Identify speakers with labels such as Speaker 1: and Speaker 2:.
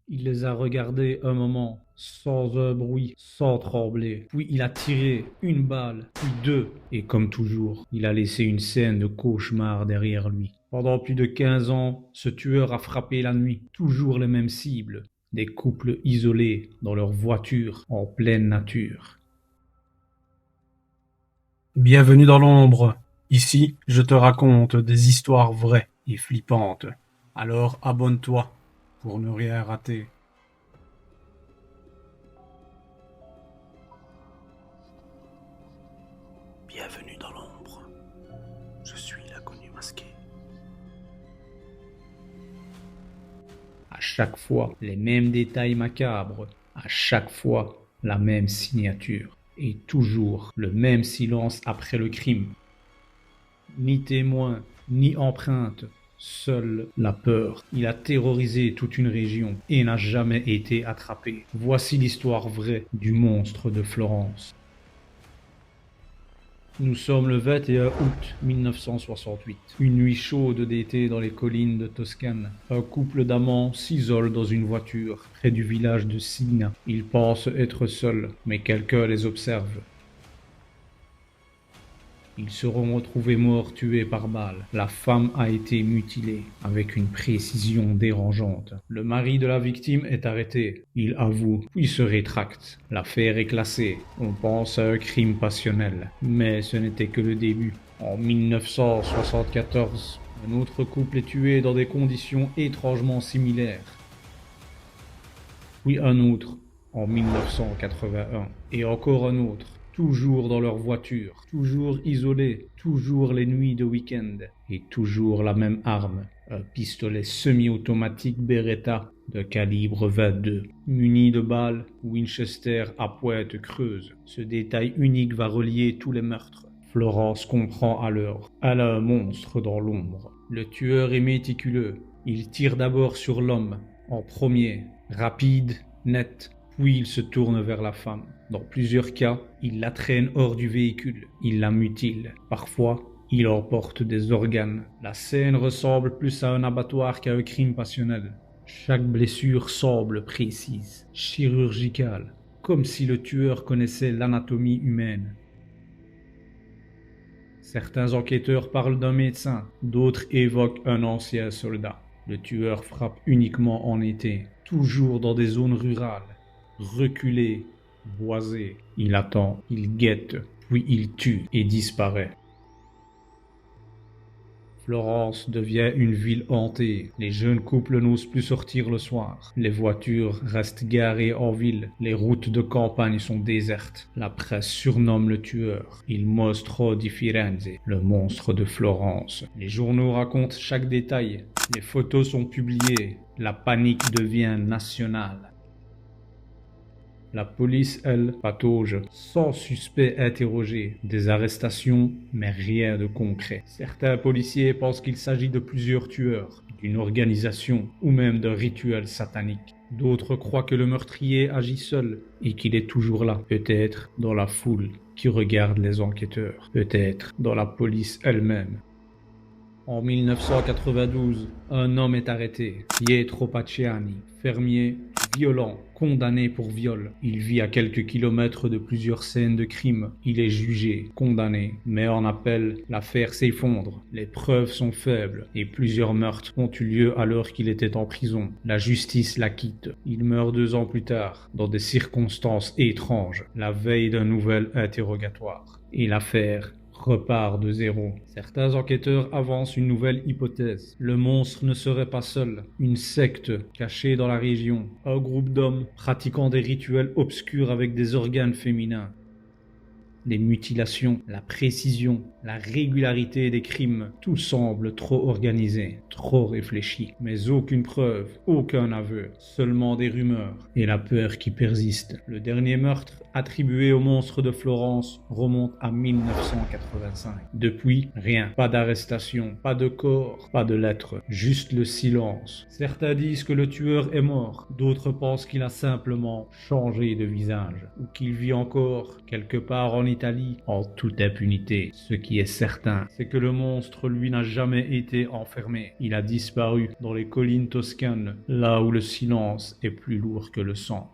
Speaker 1: Il les a regardés un moment, sans un bruit, sans trembler. Puis il a tiré une balle, puis deux, et comme toujours, il a laissé une scène de cauchemar derrière lui. Pendant plus de 15 ans, ce tueur a frappé la nuit, toujours les mêmes cibles, des couples isolés dans leur voiture en pleine nature.
Speaker 2: Bienvenue dans l'ombre. Ici, je te raconte des histoires vraies et flippantes. Alors abonne-toi pour ne rien rater. Bienvenue dans l'ombre. Je suis l'inconnu masqué.
Speaker 1: À chaque fois, les mêmes détails macabres, à chaque fois, la même signature, et toujours le même silence après le crime. Ni témoin, ni empreinte, seule la peur. Il a terrorisé toute une région et n'a jamais été attrapé. Voici l'histoire vraie du monstre de Florence. Nous sommes le 21 août 1968. Une nuit chaude d'été dans les collines de Toscane. Un couple d'amants s'isole dans une voiture près du village de Signa. Ils pensent être seuls, mais quelqu'un les observe. Ils seront retrouvés morts, tués par balle. La femme a été mutilée avec une précision dérangeante. Le mari de la victime est arrêté. Il avoue, puis se rétracte. L'affaire est classée. On pense à un crime passionnel. Mais ce n'était que le début. En 1974, un autre couple est tué dans des conditions étrangement similaires. Puis un autre en 1981. Et encore un autre. Toujours dans leur voiture, toujours isolés, toujours les nuits de week-end, et toujours la même arme, un pistolet semi-automatique Beretta de calibre 22, muni de balles Winchester à pointe creuse. Ce détail unique va relier tous les meurtres. Florence comprend alors, elle a un monstre dans l'ombre. Le tueur est méticuleux, il tire d'abord sur l'homme, en premier, rapide, net, puis il se tourne vers la femme. Dans plusieurs cas, il la traîne hors du véhicule, il la mutile. Parfois, il emporte des organes. La scène ressemble plus à un abattoir qu'à un crime passionnel. Chaque blessure semble précise, chirurgicale, comme si le tueur connaissait l'anatomie humaine. Certains enquêteurs parlent d'un médecin, d'autres évoquent un ancien soldat. Le tueur frappe uniquement en été, toujours dans des zones rurales. Reculé, boisé, il attend, il guette, puis il tue et disparaît. Florence devient une ville hantée. Les jeunes couples n'osent plus sortir le soir. Les voitures restent garées en ville. Les routes de campagne sont désertes. La presse surnomme le tueur Il Mostro di Firenze, le monstre de Florence. Les journaux racontent chaque détail. Les photos sont publiées. La panique devient nationale. La police, elle, patauge, sans suspect interrogé. Des arrestations, mais rien de concret. Certains policiers pensent qu'il s'agit de plusieurs tueurs, d'une organisation ou même d'un rituel satanique. D'autres croient que le meurtrier agit seul et qu'il est toujours là, peut-être dans la foule qui regarde les enquêteurs, peut-être dans la police elle-même. En 1992, un homme est arrêté, Pietro Pacciani, fermier, violent, condamné pour viol. Il vit à quelques kilomètres de plusieurs scènes de crime. Il est jugé, condamné, mais en appel, l'affaire s'effondre. Les preuves sont faibles et plusieurs meurtres ont eu lieu alors qu'il était en prison. La justice l'acquitte. Il meurt 2 ans plus tard, dans des circonstances étranges, la veille d'un nouvel interrogatoire. Et l'affaire repart de zéro. Certains enquêteurs avancent une nouvelle hypothèse. Le monstre ne serait pas seul. Une secte cachée dans la région. Un groupe d'hommes pratiquant des rituels obscurs avec des organes féminins. Les mutilations, la précision, la régularité des crimes, tout semble trop organisé, trop réfléchi. Mais aucune preuve, aucun aveu, seulement des rumeurs et la peur qui persiste. Le dernier meurtre, attribué au monstre de Florence, remonte à 1985. Depuis, rien. Pas d'arrestation, pas de corps, pas de lettres, juste le silence. Certains disent que le tueur est mort, d'autres pensent qu'il a simplement changé de visage, ou qu'il vit encore quelque part en Italie en toute impunité. Ce qui est certain, c'est que le monstre, lui, n'a jamais été enfermé. Il a disparu dans les collines toscanes, là où le silence est plus lourd que le sang.